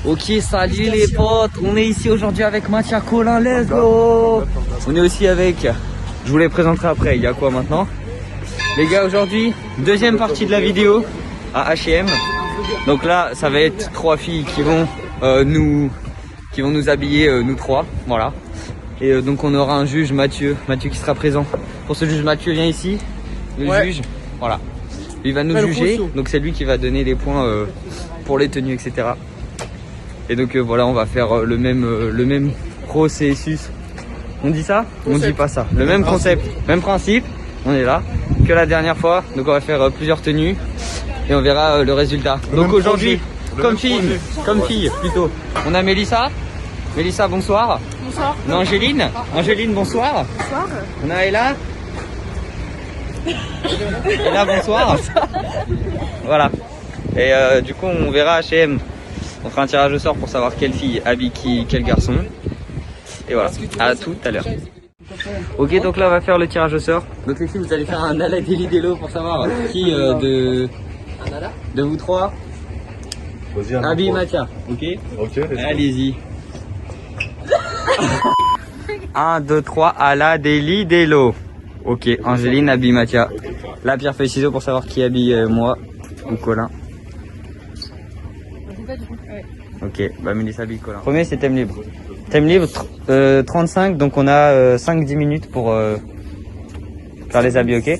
Ok, salut les potes, on est ici aujourd'hui avec Mathieu Colin, let's go. On est aussi avec, je vous les présenterai après, il y a quoi maintenant? Les gars, aujourd'hui, deuxième partie de la vidéo à H&M. Donc là, ça va être 3 filles qui vont nous habiller, nous 3, voilà. Et donc on aura un juge, Mathieu qui sera présent. Pour ce juge, Mathieu, viens ici, le juge, voilà. Il va nous juger, donc c'est lui qui va donner les points pour les tenues, etc. Et donc voilà, on va faire le même processus. On dit ça? On dit pas ça. Le même concept, même principe. On est là que la dernière fois. Donc on va faire plusieurs tenues et on verra le résultat. Donc aujourd'hui, comme fille plutôt. On a Mélissa. Mélissa, bonsoir. Bonsoir. On a Angéline. Angéline, bonsoir. Bonsoir. On a Ella. Ella, bonsoir. Voilà. Et du coup, on verra H&M. On fera un tirage au sort pour savoir quelle fille habille quel garçon. Et voilà, à tout à l'heure. Ok, donc là on va faire le tirage au sort. Donc les filles, vous allez faire un Nala Deli Delo pour savoir qui de vous trois habille Mathia. Ok. Allez-y. 1, 2, 3, à la Deli Delo. Ok, Angéline habille Mathia. La pierre feuille ciseaux pour savoir qui habille moi ou Colin. Ok, bah Mélissa habille Colin. Premier c'est thème libre. Thème libre 35, donc on a 5-10 minutes pour faire les habits, ok?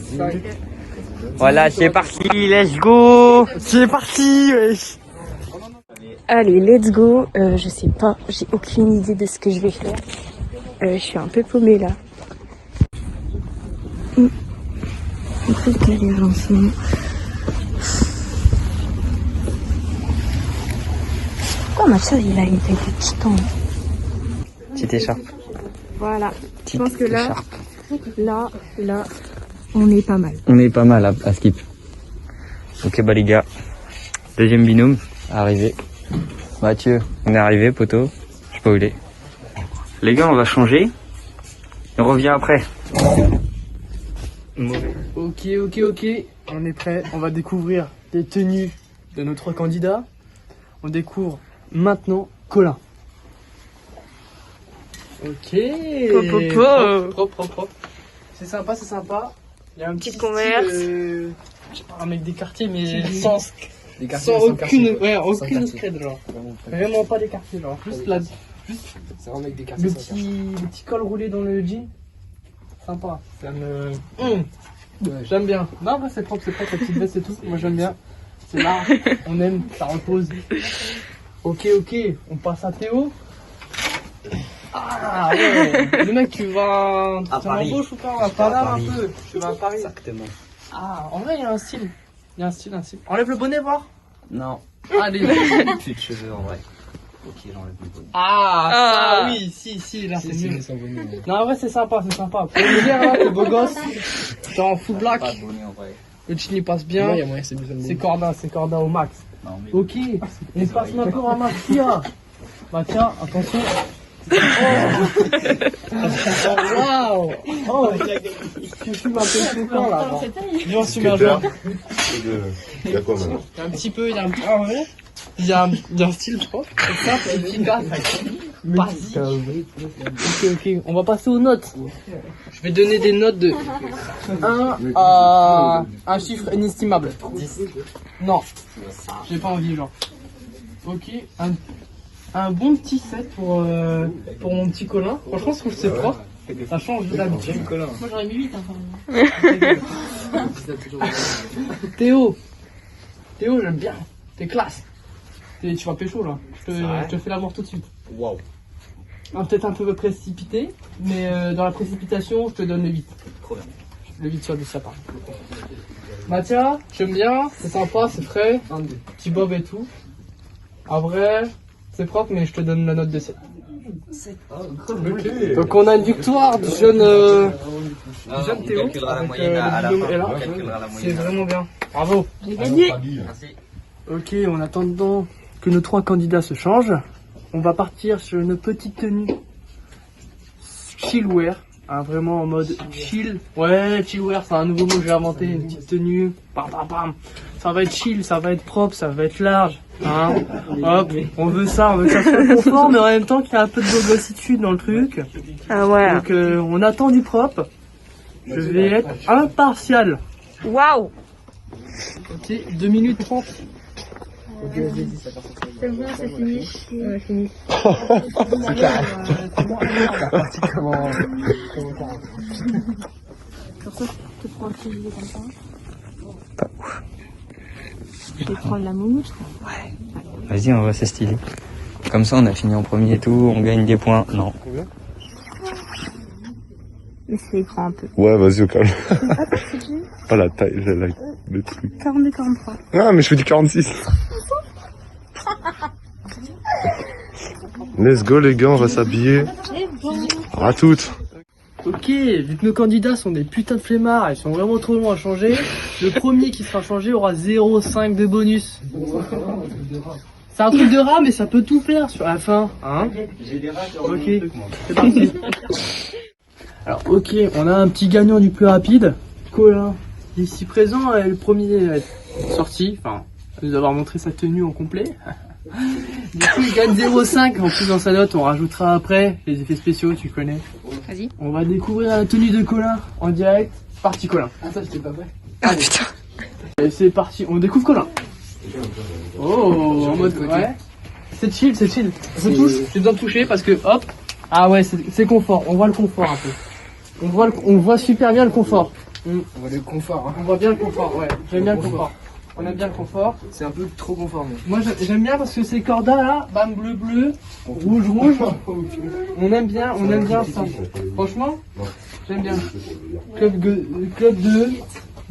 Voilà, c'est parti, let's go! C'est parti, wesh! Allez, let's go. Je sais pas, j'ai aucune idée de ce que je vais faire. Je suis un peu paumée là. Un peu de galère en ce moment. Pourquoi ma soeur il a une taille de titan? Petite écharpe. Voilà. Je pense que là, on est pas mal. On est pas mal à skip. Ok bah les gars, deuxième binôme, arrivé. Mathieu, on est arrivé poteau, je sais pas où il est. Les gars, on va changer et on revient après. Ok, on est prêt, on va découvrir les tenues de nos 3 candidats. On découvre maintenant Colin. Ok. Propre. C'est sympa. Il y a un petit commerce. style, je sais pas, un mec des quartiers, mais sans aucune scred, genre. Vraiment pas des quartiers, genre. Juste là. C'est un mec des quartiers. Le petit col roulé dans le jean. Sympa. Ça me. J'aime bien. Non, ouais, c'est propre, la petite veste et tout. Moi j'aime bien. C'est large, on aime, ça repose. Ok, on passe à Théo. Ah ouais, le mec tu vas À Paris. Embauche ou pas? À Paris un peu. Tu vas à Paris. Exactement. Ah, en vrai il y a un style. Enlève le bonnet voir. Non. Allez. Plus de cheveux en vrai. Ok, j'enlève le bonnet. Ah, oui, si, là c'est mieux. Non, en vrai c'est sympa. Pour l'hiver là, le beau gosse, t'es en full black. Pas de bonnet en vrai. Le jean il passe bien. C'est corda au max. Non, mais Ok, on passe maintenant à Mathia. Mathia, attention. Waouh! Oh, tu fumes un peu tout le temps là. Viens, on fume un joint. Il y a quoi maintenant? Il y a un style propre, c'est simple, efficace. Basique. Ok, on va passer aux notes. Je vais donner des notes de 1 à un chiffre inestimable. 10. Non, j'ai pas envie, genre. Ok, un bon petit 7 pour mon petit Colin. Franchement, je trouve que c'est propre. Ça change de l'habitude. Moi j'aurais mis 8 Théo, j'aime bien. T'es classe. Tu vas pécho là. Je te fais l'amour tout de suite. Waouh. Peut-être un peu précipité, mais dans la précipitation, je te donne le 8. Trop bien. Le 8 sur 10, ça part. Mathia, j'aime bien, c'est sympa, c'est frais. Petit bob et tout. En vrai, c'est propre, mais je te donne la note de 7. Ok. Donc on a une victoire du jeune Théo. On calculera la avec, moyenne à la le binôme fin. est là. On calculera la C'est moyenne. vraiment bien. Bravo. J'ai gagné. Merci. Ok, en attendant que nos 3 candidats se changent, on va partir sur une petite tenue chillwear, vraiment en mode chill. Ouais, chillwear, c'est un nouveau mot que j'ai inventé, une petite tenue, bam bam bam. ça va être chill, ça va être propre, ça va être large. Hein. Hop, on veut que ça soit confort, mais en même temps qu'il y a un peu de bogossitude dans le truc. Ah ouais. Donc on attend du propre. Je vais être impartial. Waouh. Ok, 2 minutes 30. C'est bon, c'est fini. Ouais, fini. Pour ça, tu te prends le filet comme ça. Pas ouf. Je vais prendre la moumoute. Vas-y, on va s'estiler. Comme ça, on a fini en premier tour, on gagne des points. Non. Mais c'est grand un peu. Ouais, vas-y, au calme. Pas la taille, le truc. 42, 43. Ah, mais je fais du 46. Let's go, les gars, on va s'habiller. À toutes. Ok, vu que nos candidats sont des putains de flemmards, ils sont vraiment trop longs à changer, le premier qui sera changé aura 0,5 de bonus. C'est un truc de rat, mais ça peut tout faire sur la fin, hein. Ok, c'est parti. Alors ok, on a un petit gagnant du plus rapide, Colin, ici présent, est le premier à être sorti, enfin, à nous avoir montré sa tenue en complet. Du coup, il gagne 0,5. En plus, dans sa note, on rajoutera après les effets spéciaux, tu connais. Vas-y. On va découvrir la tenue de Colin en direct. Parti, Colin. Ah, ça, j'étais pas prêt. Ah putain. Et c'est parti, on découvre Colin. Oh, en mode ouais. C'est chill, c'est chill. Je touche, j'ai besoin de toucher parce que hop. Ah ouais, c'est confort. On voit le confort un peu. On voit super bien le confort. On voit le confort. Hein. On voit bien le confort, ouais. J'aime bien le confort. On aime bien le confort. C'est un peu trop confort. Mais... Moi j'aime bien parce que ces cordas là, bam bleu bleu, rouge rouge. On aime bien ça. Franchement, j'aime bien. Club 2,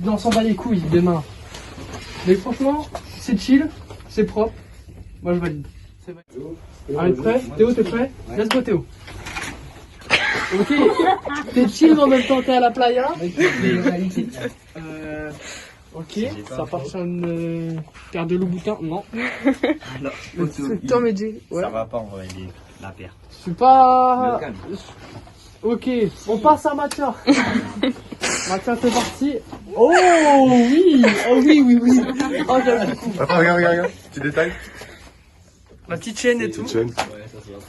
on s'en bat les couilles demain. Mais franchement, c'est chill, c'est propre. Moi je valide. C'est valide. Allez, prêt? Théo, t'es prêt? Let's go Théo. Ok, t'es chill mais en même temps t'es à la playa. Ok, ça appartient à une paire de Louboutin, non. Toi, Medji, ouais. Ça va pas, on va aider la paire. Je suis pas... Ok, on passe à Mathia. Mathia, c'est parti. Oh oui, oh oui. Oh, j'aime beaucoup. Attends, regarde. Petit détail. La petite chaîne et tout. Chaîne.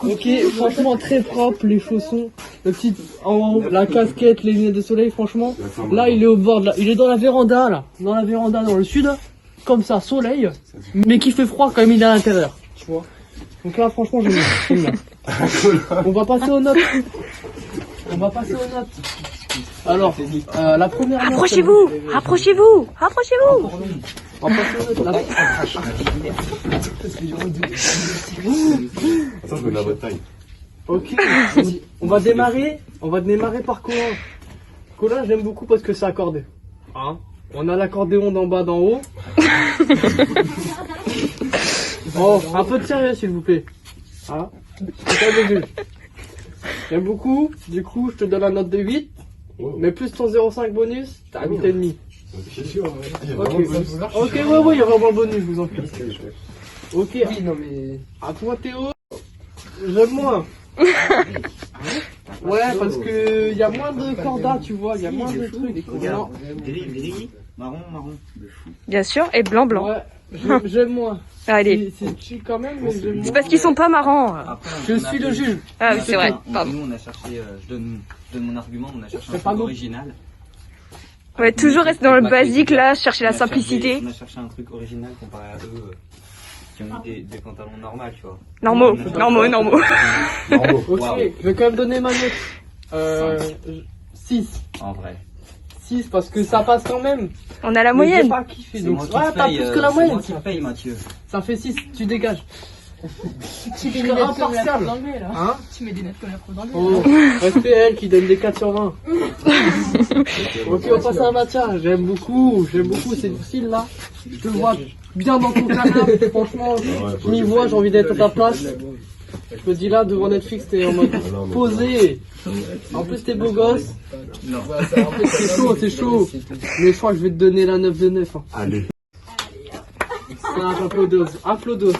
Ok, franchement très propre, les chaussons, le petit en haut, la casquette, les lunettes de soleil, franchement. Là, il est au bord, il est dans la véranda, là. Dans la véranda, dans le sud. Comme ça, soleil. Mais qui fait froid quand même, il est à l'intérieur. Tu vois. Donc là, franchement, j'aime bien. On va passer aux notes. Alors, la première note... Rapprochez-vous. On va passer aux notes. Attends, je mets la bonne taille. Ok, on va démarrer par Colin. Colin, j'aime beaucoup parce que c'est accordé. Hein, on a l'accordéon d'en bas, d'en haut. Oh, un peu de sérieux s'il vous plaît. Hein, c'est pas le but. J'aime beaucoup, du coup je te donne la note de 8. Mais plus ton 0,5 bonus, t'as un 8,5. Ok, ouais, il y a vraiment le bonus, je vous en prie. Ok, Oui, non mais... à toi Théo, j'aime moins. Ouais, parce que y a moins de cordas, tu vois, y a moins de trucs. Non. Gris, marron, de fou. Bien sûr, et blanc. Ouais, j'aime moins. Allez. C'est chill quand même, mais j'aime moins. C'est parce qu'ils sont pas marrants. Après, Je suis le juge. Ah oui, c'est vrai. Pardon. Nous, on a cherché, je donne mon argument, on a cherché C'est un pas truc bon. original. Ouais, toujours rester dans le basique là, chercher la simplicité. On a cherché un truc original comparé à eux qui ont mis des pantalons normaux, tu vois. Normaux. Ok, Wow. je vais quand même donner ma note. 6. En vrai. 6 parce que ça passe quand même. On a la Mais j'ai moyenne. pas kiffé, C'est donc moi qui ouais, t'as paye, plus que la c'est moyenne. moi qui paye, Mathieu. Ça fait 6, tu dégages. Tu es impartial. Hein? Tu mets des notes comme la pro dans le Oh, respect elle qui donne des 4 sur 20. Ok, on passe à Mathia. J'aime beaucoup, c'est difficile là. Je te vois bien dans ton canapé, franchement. Je m'y vois, j'ai envie d'être à ta place. Je me dis là, devant Netflix, t'es en mode posé. En plus, t'es beau gosse. C'est chaud. Mais je crois que je vais te donner la 9 de 9. Hein. Allez. Applaudos.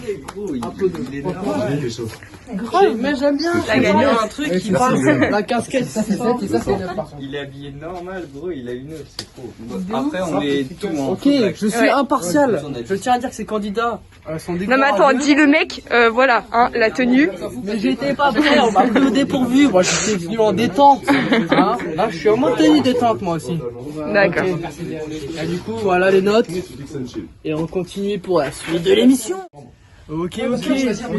Mais j'aime bien. T'as gagné un truc qui parle. La casquette, ça c'est 7 et ça c'est 9 par contre. Il est habillé normal, gros, il a une œuvre, c'est trop. Après, on met tout en. Ok, je suis impartial. Je tiens à dire que ces candidats sont Non mais attends, dis le mec, voilà, hein, la tenue. Mais j'étais pas prêt, on m'a pris au dépourvu. Moi j'étais venu en détente. Hein, là je suis en mode tenue détente moi aussi. D'accord. Et du coup voilà les notes. Et on continue pour la suite de l'émission. Ok, on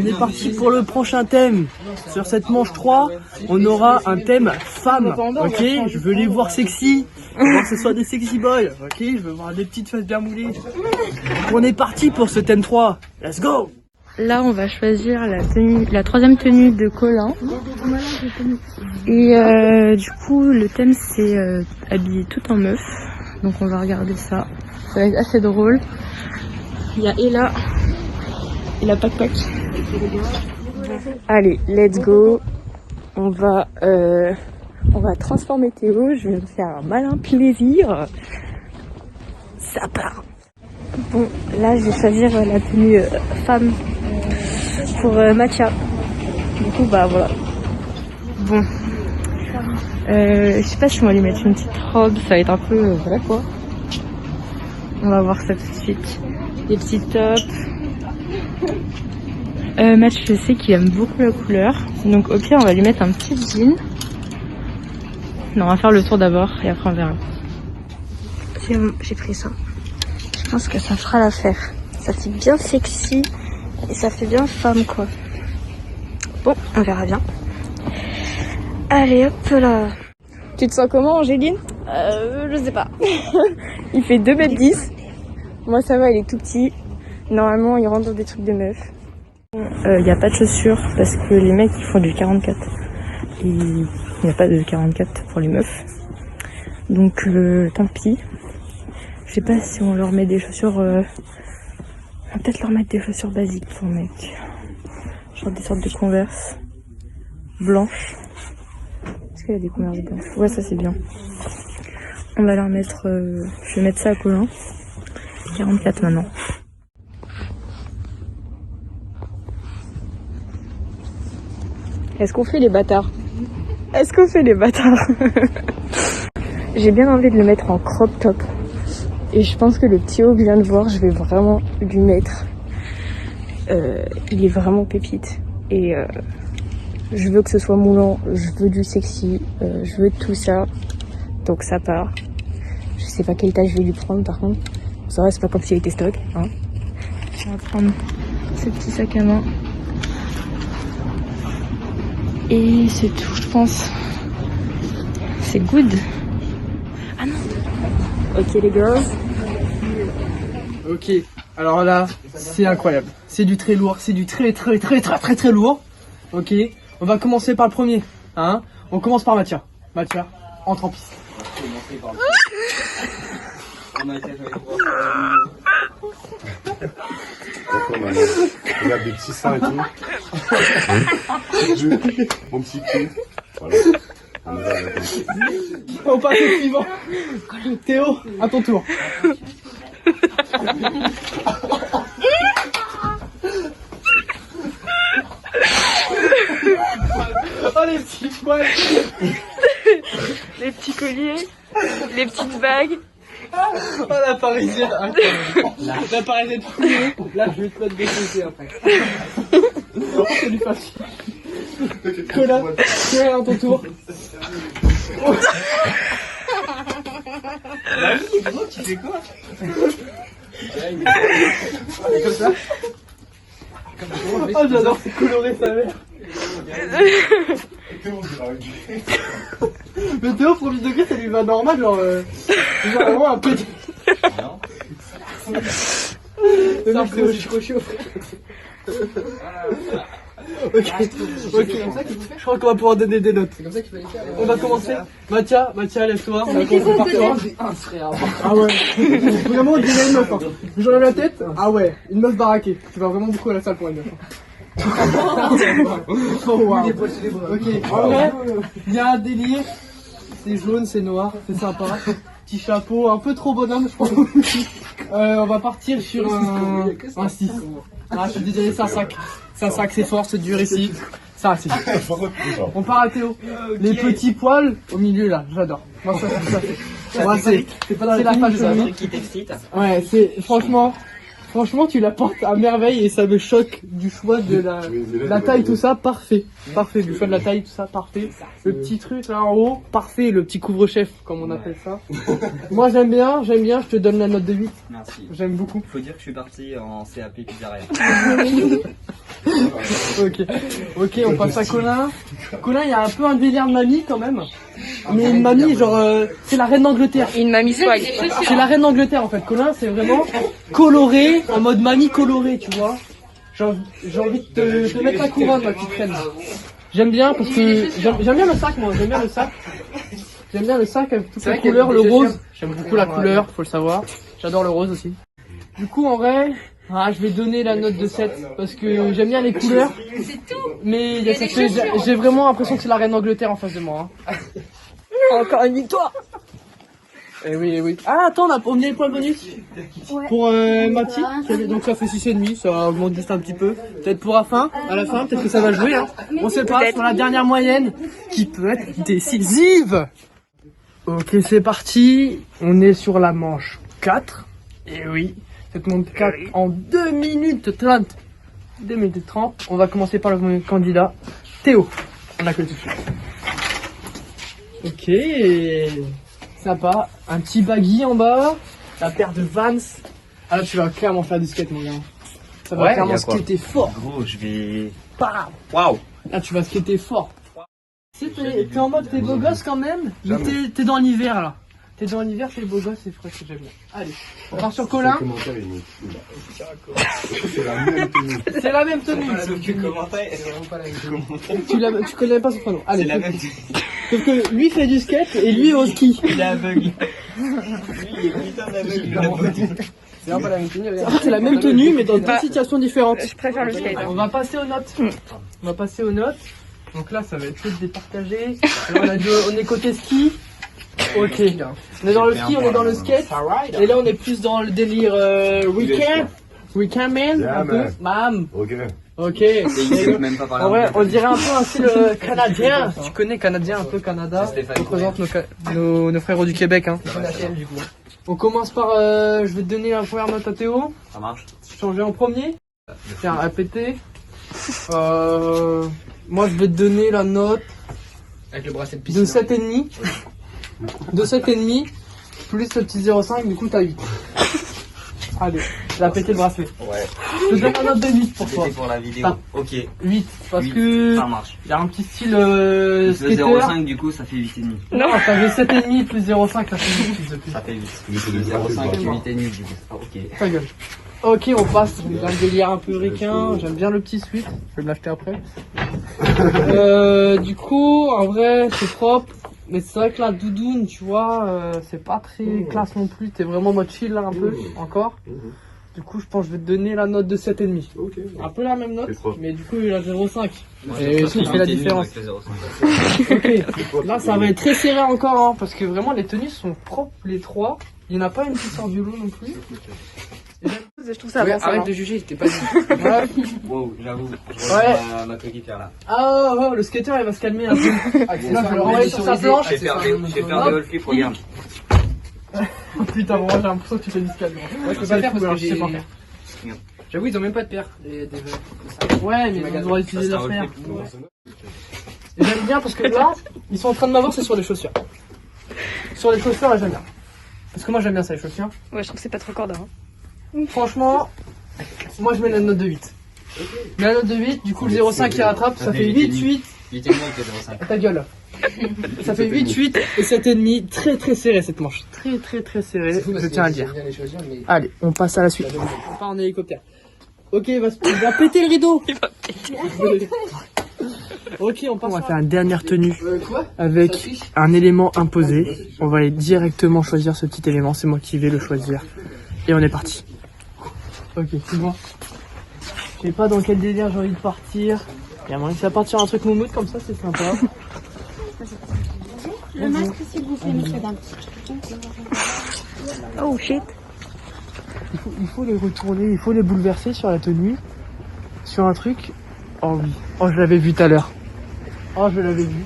est parti pour le prochain thème. Sur cette manche 3, on aura un thème femme. Ok, je veux les voir sexy. Je veux que ce soit des sexy boys. Ok, je veux voir des petites fesses bien moulées. On est parti pour ce thème 3. Let's go! Là, on va choisir la troisième tenue de Colin. Et du coup, le thème c'est habillé tout en meuf. Donc on va regarder ça. Ça va être assez drôle. Il y a Ella et la Pac-Pac. Allez, let's go. On va transformer Théo. Je vais me faire un malin plaisir. Ça part. Bon, là, je vais choisir la tenue femme pour Mathia. Du coup, bah voilà. Bon. Je sais pas si on va lui mettre une petite robe. Ça va être un peu voilà quoi. On va voir ça tout de suite. Des petits tops. Math, je sais qu'il aime beaucoup la couleur. Donc au pire, on va lui mettre un petit jean. Non, on va faire le tour d'abord et après on verra. C'est bon, j'ai pris ça. Je pense que ça fera l'affaire. Ça fait bien sexy et ça fait bien femme quoi. Bon, on verra bien. Allez hop là. Tu te sens comment Angéline? Je sais pas. Il fait 2m10. Moi ça va, il est tout petit. Normalement il rentre dans des trucs de meuf. Il n'y a pas de chaussures parce que les mecs ils font du 44. Et il n'y a pas de 44 pour les meufs. Donc tant pis. Je sais pas si on leur met des chaussures... On va peut-être leur mettre des chaussures basiques pour mecs. Genre des sortes de Converse blanches. Est-ce qu'il y a des Converse blanches? Ouais, ça c'est bien. On va leur mettre... je vais mettre ça à Colin. 44 maintenant. Est-ce qu'on fait les bâtards? Est-ce qu'on fait les bâtards? J'ai bien envie de le mettre en crop top. Et je pense que le petit haut que je viens de voir, je vais vraiment lui mettre. Il est vraiment pépite. Et je veux que ce soit moulant, je veux du sexy, je veux tout ça. Donc ça part. Je sais pas quelle taille je vais lui prendre par contre. Ça va, c'est pas comme s'il était stock. Hein. On va prendre ce petit sac à main. Et c'est tout, je pense. C'est good. Ah non. Ok les girls. Ok, alors là, c'est incroyable. C'est du très lourd, c'est du très lourd. Ok, on va commencer par le premier. Hein, on commence par Mathia. Mathia, entre en piste. Regarde des petits seins et tout. Mon petit cul. Voilà. On passe au suivant. Théo, à ton tour. Oh les petits poils. Les petits colliers, les petites bagues. Oh la parisienne. La parisienne fouillée. Là je vais te mettre des côtés après. Oh, c'est du facile. Colin, à ton tour. Tu fais quoi? Comme ça. Oh j'adore, c'est coloré sa mère. Mais Théo, premier degré, ça lui va normal, genre vraiment un petit. Non. Non, Théo, je suis trop chaud, frère. Ok, je crois qu'on va pouvoir donner des notes. On va commencer. Mathia, lève-toi. On va commencer par toi. Ah ouais. Vraiment, on dirait une meuf. Hein. J'enlève la tête. Ah ouais, une meuf baraquée. Tu vas vraiment beaucoup à la salle pour une meuf. Oh wow. Ok, en vrai, il y a un délire. C'est jaune, c'est noir, c'est sympa. petit chapeau, un peu trop bonhomme, je pense. On va partir sur un 6. Ah, je suis désolé, c'est un sac. C'est un sac, c'est fort, c'est dur ici. C'est un 6. On part à Théo. Les petits poils au milieu là, j'adore. Moi, ça fait. Moi, c'est la fashion. Qui t'excite. Ouais, c'est franchement, tu la portes à merveille et ça me choque du choix de la taille, tout ça, parfait. Parfait, du choix de la taille, tout ça, parfait. Le petit truc là en haut, parfait, le petit couvre-chef, comme on appelle ça. Moi j'aime bien, je te donne la note de 8. Merci. J'aime beaucoup. Faut dire que je suis parti en CAP pizzeria. Ok, on passe à Colin. Colin, il y a un peu un délire de mamie quand même. Mais une mamie, genre, c'est la reine d'Angleterre. Une mamie swag. C'est la reine d'Angleterre en fait. Colin, c'est vraiment coloré, en mode mamie colorée, tu vois. J'ai envie de te mettre la couronne, ma petite reine. J'aime bien parce que j'aime bien le sac, moi. J'aime bien le sac. J'aime bien le sac avec toutes les couleurs, le rose. J'aime beaucoup la couleur, faut le savoir. J'adore le rose aussi. Du coup, en vrai, je vais donner la note de 7 parce que j'aime bien les couleurs. Mais il y a cette chose, j'ai vraiment l'impression que c'est la reine d'Angleterre en face de moi. Encore une victoire. Eh oui, eh oui. Ah, attends, on a oublié les points bonus. Pour Mathie, donc ça fait 6,5, ça augmente juste un petit peu. Peut-être pour à la fin, peut-être que ça va jouer. Hein. On sait pas, sur la dernière moyenne, qui peut être décisive. Ok, c'est parti. On est sur la manche 4. Et oui, cette manche 4 en 2 minutes 30. 2 minutes 30. On va commencer par le candidat, Théo. On accueille tout de suite. Ok. Sympa, un petit baggy en bas, la paire de Vans. Ah là tu vas clairement faire du skate mon gars. Ça va clairement skater fort. Gros, je vais. Bam. Waouh! Là tu vas skater fort. T'es en mode t'es beau gosse quand même, mais t'es dans l'hiver là. T'es dans l'hiver, t'es beau gosse, c'est frais, c'est j'aime bien. Allez, on part sur Colin. C'est la même tenue. Tu connais pas son prénom. Allez, c'est la même tenue. Sauf que lui fait du skate et lui au ski. Il est aveugle. Lui, il est putain d'aveugle. C'est la même tenue, mais dans deux situations différentes. Je préfère le skate. On va passer aux notes. On va passer aux notes. Donc là, ça va être peut-être départagé. Alors, on est côté ski. Ok. On est dans le ski, on est dans le skate. Et là, on est plus dans le délire weekend man. Un peu. Mam. Ok. Même pas parler En vrai, on dirait un peu un style canadien. Tu connais canadien, un peu Canada. On représente nos frères du Québec. Hein. On commence par, je vais te donner la première note à Théo. Ça marche. Changer en premier. Tiens, répéter. Moi, je vais te donner la note avec le bracelet de piscine. de 7,5. De 7,5 plus le petit 0,5, du coup t'as 8. Allez, j'ai pété le bracelet. Ouais. Je te donne la note de 8 pour toi. C'était pour la vidéo. Ok. 8, parce 8, que ça marche. il y a un petit style Le skater. 0,5 du coup ça fait 8,5. Non, t'avais 7,5 plus 0,5, ça fait 8 depuis. Ça fait 8. 0,5 et 8,5 du coup. Ok. Ta gueule. Ok, on passe dans le délire un peu ricain. J'aime bien le petit suite. Je vais me l'acheter après. Du coup, en vrai, c'est propre. Mais c'est vrai que la doudoune, tu vois, c'est pas très classe non plus. T'es vraiment mode chill là un peu, encore. Du coup, je pense que je vais te donner la note de 7,5. Un peu la même note, mais du coup, il a 0,5. Et ça fait la différence. Ok, là, ça va être très serré encore, hein, parce que vraiment, les tenues sont propres, les trois. Il n'y en a pas une qui sort du lot non plus. Je trouve ça avance. Arrête de juger, t'es pas dit. Wow, j'avoue. Ouais. Ma coéquipière là. Ah, le skater, il va se calmer un peu. Là, je vais le renvoyer sur sa planche. Je vais faire des wall flips, regarde. Oh putain, moi, j'ai l'impression que tu fais du skate. Ouais, je peux pas faire parce que je sais pas faire. J'avoue, ils ont même pas de paire. Ouais, mais ils doivent utiliser leur paire. Et j'aime bien parce que là, ils sont en train de m'avoir, c'est sur les chaussures. Sur les chaussures, là, j'aime bien. Parce que moi, j'aime bien ça, les chaussures. Ouais, je trouve que c'est pas trop cordard. Hein. Franchement, moi, je mets la note de 8. Mais la note de 8, du coup, le 0,5 qui rattrape, ça fait 8, 8. 8,5 et 0,5. Ta gueule. Ça fait 8, 8 et 7,5. Très, très serré cette manche. Très, très, très serré. Je tiens à le dire. Allez, on passe à la suite. On part en hélicoptère. Ok, il va péter le rideau. Il va péter. Ok, on va faire une dernière tenue avec un élément imposé. On va aller directement choisir ce petit élément. C'est moi qui vais le choisir. Et on est parti. Ok, c'est bon. Je sais pas dans quel délire j'ai envie de partir. Il y a moyen que ça parte sur un truc moumoute comme ça, c'est sympa. Le masque, s'il vous plaît, monsieur, dame. Oh shit. Il faut les retourner, il faut les bouleverser sur la tenue, sur un truc. Oh oui. Oh, je l'avais vu tout à l'heure. Oh, je l'avais vu.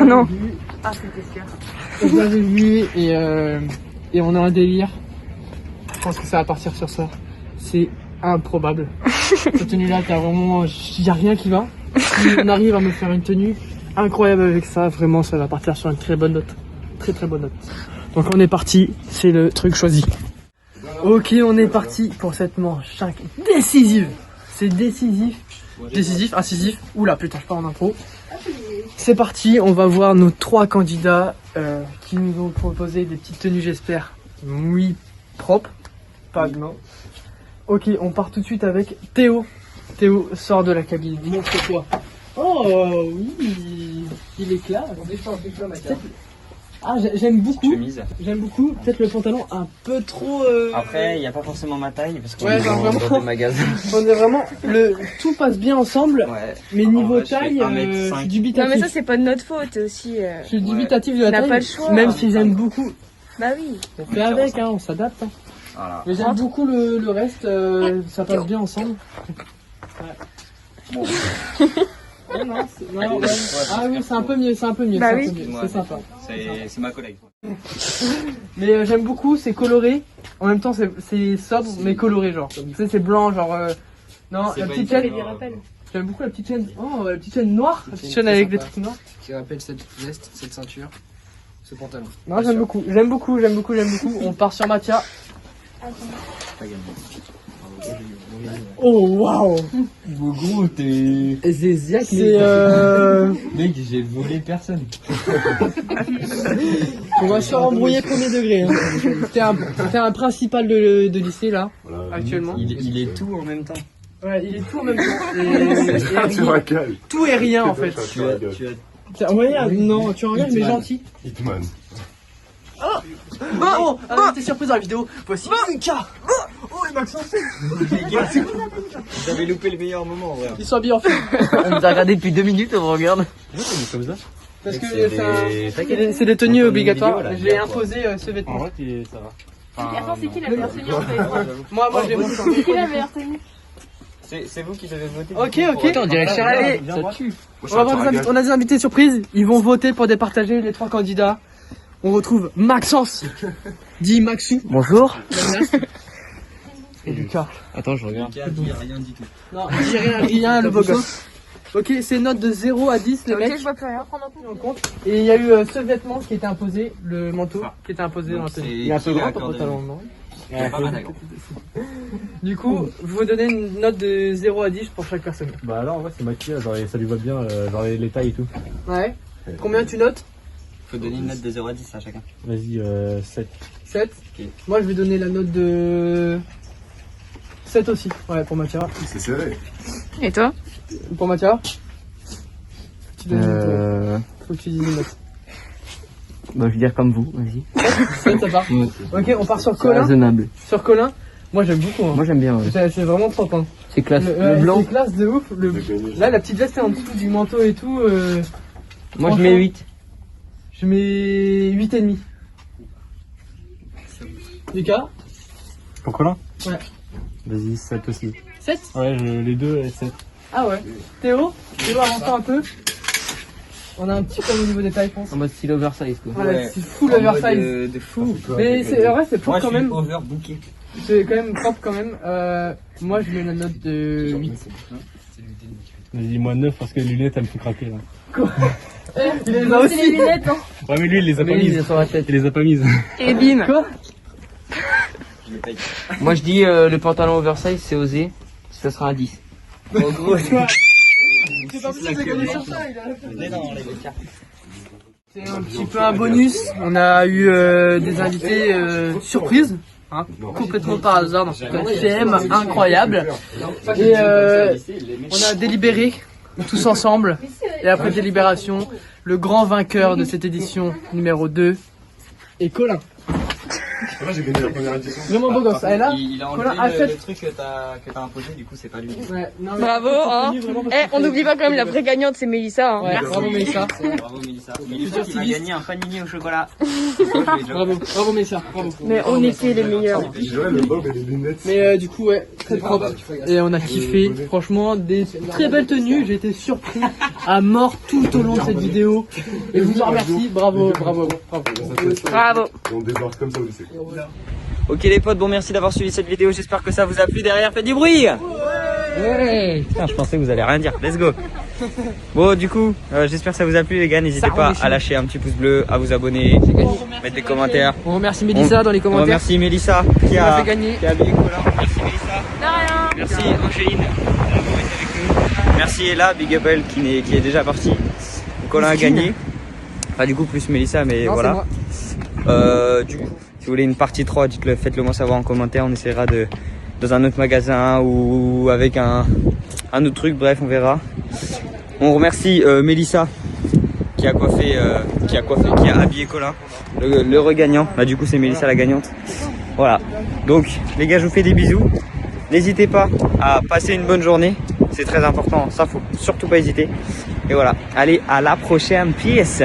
Oh non. Ah, c'était cher. Je l'avais vu et on a un délire. Je pense que ça va partir sur ça. C'est improbable. Cette tenue-là, t'as vraiment, y a rien qui va. Si on arrive à me faire une tenue incroyable avec ça, vraiment, ça va partir sur une très bonne note. Très très bonne note. Donc on est parti, c'est le truc choisi. Ok, on est parti pour cette manche décisive. C'est décisif. Décisif, incisif. Oula, putain, je pars en intro. C'est parti, on va voir nos 3 candidats qui nous ont proposé des petites tenues, j'espère. Oui, propres. Pas de main. Ok, on part tout de suite avec Théo. Théo, sort de la cabine. Montre-toi. Oh oui, il est clair. Ah, j'aime beaucoup. Chemise. J'aime beaucoup. Peut-être le pantalon un peu trop. Après, il n'y a pas forcément ma taille parce qu'on Ouais, est genre dans vraiment. des magasins. On est vraiment. Tout passe bien ensemble. Ouais. Mais En niveau vrai, je fais taille, 1m5. je suis Non dubitatif. mais ça c'est pas de notre faute aussi. Je suis dubitatif de la On n'a taille. pas le choix. Même si j'aime beaucoup. Bah oui. On fait avec, hein, on s'adapte. Hein. Voilà. Mais j'aime beaucoup le reste. Ça passe bien ensemble. Ouais. Ouais, non, ouais. Ah oui, c'est un peu mieux, c'est un peu mieux. Bah c'est un oui. peu mieux, Moi, c'est sympa. C'est ma collègue. Mais j'aime beaucoup, c'est coloré. En même temps, c'est sobre, mais coloré, genre. Tu sais, c'est blanc, genre. Non, C'est la pas petite une chaîne. couleur, J'aime beaucoup la petite chaîne. Oh, la petite chaîne noire. La petite chaîne avec des trucs noirs. Qui rappelle cette veste, cette ceinture, ce pantalon. Non, j'aime beaucoup. On part sur Mathia. Oh, waouh! Gros, t'es. C'est Mec, j'ai volé personne. on va se faire embrouiller premier degré. Hein. T'es un principal de lycée là, actuellement. Il est tout en même temps. Ouais, il est tout en même temps. Tu m'accales. Tout et rien en fait. Tu as Tiens, ouais, non, tu regardes, mais gentil. Hitman. Oh, t'es surprise dans la vidéo. Voici Lucas. Oh, et Maxence. J'avais loupé le meilleur moment, ouais. Ils sont habillés en film. On nous a regardé depuis 2 minutes, on regarde. Comme ça. Parce que c'est c'est des tenues obligatoires. vidéo, là, J'ai d'accord. imposé ce vêtement. ça va. Attends, c'est qui la meilleure tenue en fait? Moi, je l'ai montré. C'est qui la meilleure tenue? C'est vous qui devez voter. Ok. Attends, on dirait Charlie. Viens Ça voir. tue. On a des invités surprises. Ils vont voter pour départager les 3 candidats. On retrouve Maxence, dit Maxou. Bonjour. Et Lucas. Attends, je regarde. Rien du tout. Non, il dit rien, le beau gosse. Ok, c'est note de 0 à 10, les Ok, mecs. je vois plus rien. En compte. Et il y a eu ce vêtement qui était imposé, le manteau qui était imposé dans la tenue. Il est un peu grand ton pantalon, non? Pas mal d'accord. Du coup, je vous donner une note de 0 à 10 pour chaque personne. Bah alors, ouais, c'est maquillé, genre, ça lui va bien, genre les tailles et tout. Ouais. Combien tu notes? Faut donner une note de 0 à 10 à chacun. Vas-y, 7. 7. Ok. Moi, je vais donner la note de 7 aussi. Ouais, pour Mathia. C'est serré. Et toi? Pour Mathia. Tu donnes une note. Faut que tu dises une note. Bah, je vais dire comme vous, vas-y. 7, ça part. Ok, on part sur Colin. Raisonnable. Sur Colin. Moi, j'aime beaucoup. Hein. Moi, j'aime bien. Ouais. C'est vraiment propre. Hein. C'est classe. Le ouais, blanc. c'est classe de ouf. Là, la petite veste est en dessous du manteau et tout. Moi, je mets 8. Je mets 8,5. Lucas? Pour Colin? Ouais. Vas-y, 7 aussi. 7? Ouais, les deux, 7. Ah ouais. Théo, avance un peu. On a un petit problème au niveau des tailles, je pense. En mode style oversize, quoi. Ouais, c'est full oversize. De fou. Mais c'est vrai, c'est propre quand même. overbooké. C'est quand même propre quand même. Moi, je mets la note de 8. Vas-y, moi 9 parce que les lunettes, elles me font craquer là. Il les a C'est les aussi. lunettes, hein. Ouais, mais lui, il les a pas mises. sur la tête. Il les a pas mises. Et bim. Quoi? Moi, je dis le pantalon oversize, c'est osé. Ça sera un 10. En gros, C'est pas possible de gagner sur ça, c'est un petit peu un bonus. On a eu des invités surprises. Hein, complètement par hasard dans ce thème incroyable. Et on a délibéré tous ensemble. Et après délibération, le grand vainqueur de cette édition numéro 2 est Colin. vrai, j'ai gagné la première édition. Vraiment beau gosse. Elle là, Il a Colin enlevé achète. le truc que t'as imposé, du coup c'est pas lui. Ouais, non, mais Bravo, hein. On n'oublie pas quand même la vraie gagnante, c'est Mélissa. Hein. Ouais, bravo Mélissa. Bravo Mélissa. Mélissa qui va gagner un panini au chocolat. Bravo Mélissa, bravo. Mais on était les meilleurs. J'aurais le bob et les lunettes. Mais du coup, ouais, très propre. Et on a kiffé. Franchement, des très belles tenues. J'ai été surpris à mort tout au long de cette vidéo. Et je vous en remercie. Bravo. Bravo. Et on débarque comme ça au lycée. Ok les potes, bon merci d'avoir suivi cette vidéo, j'espère que ça vous a plu. Derrière, faites du bruit. Ouais. Putain, je pensais que vous allez rien dire, let's go. Bon du coup, j'espère que ça vous a plu les gars, n'hésitez pas à lâcher un petit pouce bleu, à vous abonner, mettre des commentaires. On remercie Mélissa dans les On commentaires. remercie Mélissa Qui m'a fait gagner. qui a habillé Colin. Merci Mélissa. De rien. Merci Angéline d'avoir été avec nous. Merci Ella, Big Up Elle qui est déjà partie. Colin a gagné. Enfin du coup plus Mélissa mais Non, voilà. c'est moi. Du coup, si vous voulez une partie 3, dites-le, faites-le moi savoir en commentaire. On essaiera dans un autre magasin ou avec un autre truc, bref on verra. On remercie Mélissa qui a habillé Colin, le regagnant. Bah du coup c'est Mélissa la gagnante. Voilà. Donc les gars je vous fais des bisous. N'hésitez pas à passer une bonne journée. C'est très important, ça faut surtout pas hésiter. Et voilà, allez à la prochaine pièce.